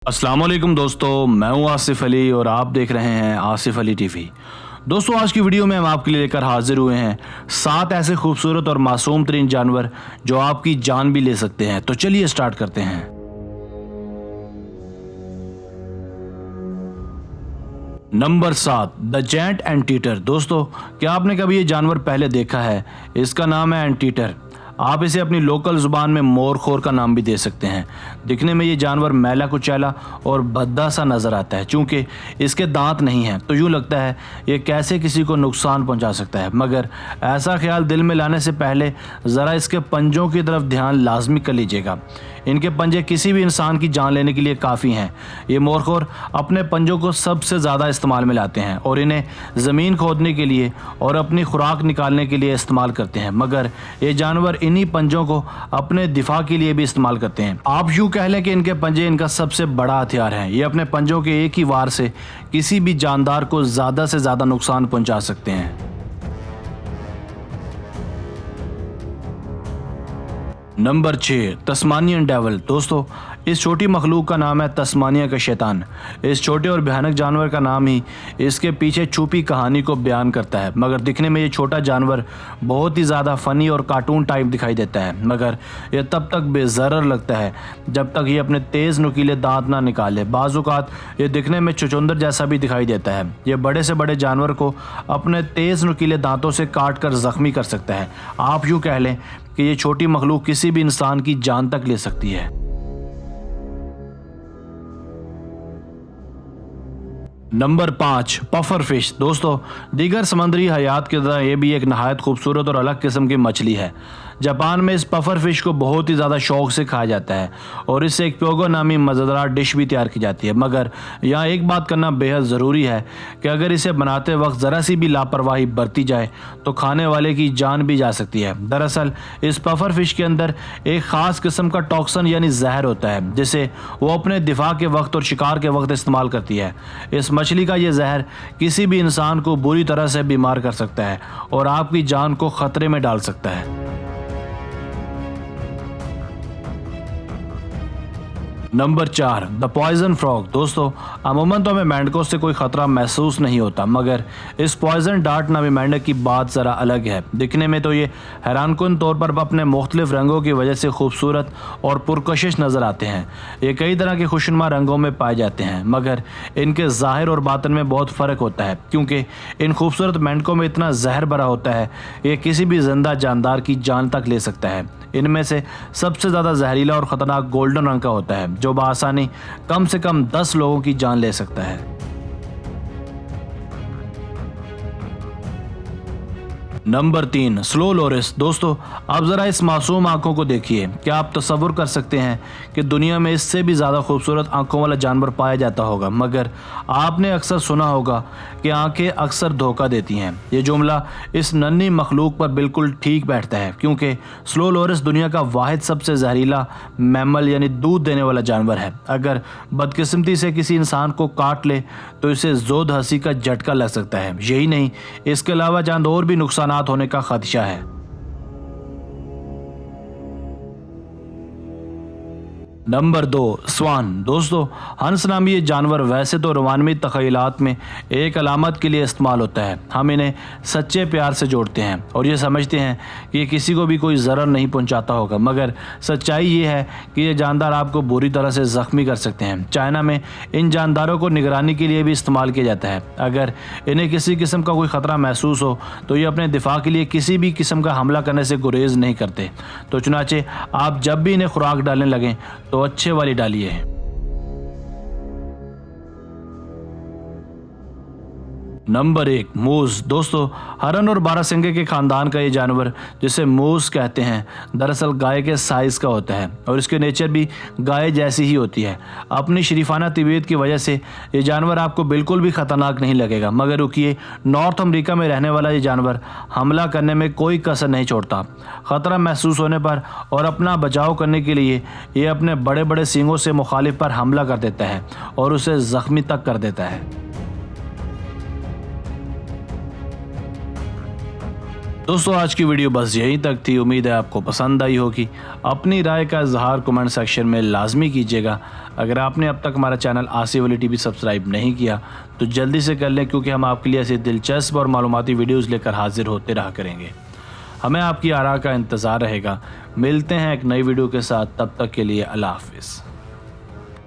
अस्सलाम वालेकुम दोस्तों, मैं हूं आसिफ अली और आप देख रहे हैं आसिफ अली टीवी। दोस्तों, आज की वीडियो में हम आपके लिए लेकर हाजिर हुए हैं 7 ऐसे खूबसूरत और मासूम तरीन जानवर जो आपकी जान भी ले सकते हैं। तो चलिए स्टार्ट करते हैं। Number 7, the giant anteater. दोस्तों, क्या आपने कभी ये जानवर पहले देखा है? इसका नाम है एंटीटर। आप इसे अपनी लोकल ज़ुबान में मोरखोर का नाम भी दे सकते हैं। दिखने में ये जानवर मैला कुचैला और भद्दा सा नज़र आता है। चूँकि इसके दांत नहीं हैं तो यूँ लगता है ये कैसे किसी को नुकसान पहुंचा सकता है, मगर ऐसा ख्याल दिल में लाने से पहले ज़रा इसके पंजों की तरफ ध्यान लाजमी कर लीजिएगा। इनके पंजे किसी भी इंसान की जान लेने के लिए काफ़ी हैं। ये मोरखोर अपने पंजों को सबसे ज़्यादा इस्तेमाल में लाते हैं और इन्हें ज़मीन खोदने के लिए और अपनी खुराक निकालने के लिए इस्तेमाल करते हैं, मगर ये जानवर इन्हीं पंजों को अपने दिफा के लिए भी इस्तेमाल करते हैं। आप यूँ कह लें कि इनके पंजे इनका सबसे बड़ा हथियार हैं। ये अपने पंजों के एक ही वार से किसी भी जानदार को ज़्यादा से ज़्यादा नुकसान पहुँचा सकते हैं। Number 6, Tasmanian devil. दोस्तों, इस छोटी मखलूक का नाम है तस्मानिया का शैतान। इस छोटे और भयानक जानवर का नाम ही इसके पीछे छुपी कहानी को बयान करता है। मगर दिखने में ये छोटा जानवर बहुत ही ज़्यादा फ़नी और कार्टून टाइप दिखाई देता है, मगर यह तब तक बेज़रर लगता है जब तक ये अपने तेज़ नुकीले दांत ना निकाले। बाज़ औक़ात ये दिखने में चुचुंदर जैसा भी दिखाई देता है। ये बड़े से बड़े जानवर को अपने तेज़ नुकीले दांतों से काट कर ज़ख्मी कर सकता है। आप यूँ कह लें कि ये छोटी मखलूक किसी भी इंसान की जान तक ले सकती है। Number 5, puffer fish. दोस्तों, दीगर समुद्री हयात की तरह ये भी एक नहायत खूबसूरत और अलग किस्म की मछली है। जापान में इस पफर फिश को बहुत ही ज़्यादा शौक से खाया जाता है और इससे एक प्योगो नामी मज़ेदार डिश भी तैयार की जाती है। मगर यहाँ एक बात करना बेहद ज़रूरी है कि अगर इसे बनाते वक्त ज़रा सी भी लापरवाही बरती जाए तो खाने वाले की जान भी जा सकती है। दरअसल इस पफर फिश के अंदर एक ख़ास किस्म का टॉक्सन यानी जहर होता है, जिसे वो अपने दिफा के वक्त और शिकार के वक्त इस्तेमाल करती है। इस मछली का ये जहर किसी भी इंसान को बुरी तरह से बीमार कर सकता है और आपकी जान को खतरे में डाल सकता है। Number 4, the poison frog. दोस्तों, अमूमन तो हमें मेंढकों से कोई ख़तरा महसूस नहीं होता, मगर इस पॉइजन डार्ट नामी मेंढक की बात ज़रा अलग है। दिखने में तो ये हैरानकुन तौर पर अपने मुख्तलिफ रंगों की वजह से खूबसूरत और पुरकशिश नज़र आते हैं। ये कई तरह के खुशनुमा रंगों में पाए जाते हैं, मगर इनके ज़ाहिर और बातिन में बहुत फ़र्क होता है, क्योंकि इन खूबसूरत मेंढकों में इतना जहर भरा होता है ये किसी भी जिंदा जानदार की जान तक ले सकता है। इनमें से सबसे ज़्यादा जहरीला और ख़तरनाक गोल्डन रंग का होता है, जो बआसानी कम से कम 10 लोगों की जान ले सकता है। Number 3, slow loris. दोस्तों, आप ज़रा इस मासूम आंखों को देखिए। क्या आप तसव्वुर कर सकते हैं कि दुनिया में इससे भी ज़्यादा खूबसूरत आंखों वाला जानवर पाया जाता होगा? मगर आपने अक्सर सुना होगा कि आंखें अक्सर धोखा देती हैं। ये जुमला इस नन्ही मखलूक पर बिल्कुल ठीक बैठता है, क्योंकि स्लो लोरिस दुनिया का वाहिद सबसे जहरीला मैमल यानी दूध देने वाला जानवर है। अगर बदकिस्मती से किसी इंसान को काट ले तो इसे ज़ोद हंसी का झटका लग सकता है। यही नहीं, इसके अलावा चंद और भी नुकसान होने का खदशा है। नंबर 2, स्वान। दोस्तों, हंस नामी ये जानवर वैसे तो रोमानवी तख़य्युलात में एक अलामत के लिए इस्तेमाल होता है। हम इन्हें सच्चे प्यार से जोड़ते हैं और ये समझते हैं कि ये किसी को भी कोई ज़रर नहीं पहुंचाता होगा, मगर सच्चाई ये है कि ये जानदार आपको बुरी तरह से ज़ख्मी कर सकते हैं। चाइना में इन जानदारों को निगरानी के लिए भी इस्तेमाल किया जाता है। अगर इन्हें किसी किस्म का कोई ख़तरा महसूस हो तो ये अपने दिफा के लिए किसी भी किस्म का हमला करने से गुरेज नहीं करते। तो चुनाचे आप जब भी इन्हें खुराक डालने लगें तो अच्छे वाली डालिए। नंबर 1, मूस। दोस्तों, हरन और बारहसिंगे के खानदान का ये जानवर, जिसे मूस कहते हैं, दरअसल गाय के साइज़ का होता है और इसके नेचर भी गाय जैसी ही होती है। अपनी शरीफाना तबीयत की वजह से ये जानवर आपको बिल्कुल भी ख़तरनाक नहीं लगेगा, मगर रुकिए, नॉर्थ अमेरिका में रहने वाला ये जानवर हमला करने में कोई कसर नहीं छोड़ता। ख़तरा महसूस होने पर और अपना बचाव करने के लिए ये अपने बड़े बड़े सींगों से मुखालिफ पर हमला कर देता है और उसे ज़ख्मी तक कर देता है। दोस्तों, आज की वीडियो बस यहीं तक थी। उम्मीद है आपको पसंद आई होगी। अपनी राय का इजहार कमेंट सेक्शन में लाजमी कीजिएगा। अगर आपने अब तक हमारा channel Asif Ali TV subscribe नहीं किया तो जल्दी से कर लें, क्योंकि हम आपके लिए ऐसे दिलचस्प और मालूमाती वीडियोज़ लेकर हाजिर होते रहा करेंगे। हमें आपकी आरा का इंतज़ार रहेगा। मिलते हैं एक नई वीडियो के साथ, तब तक के लिए अल्लाह हाफिज़।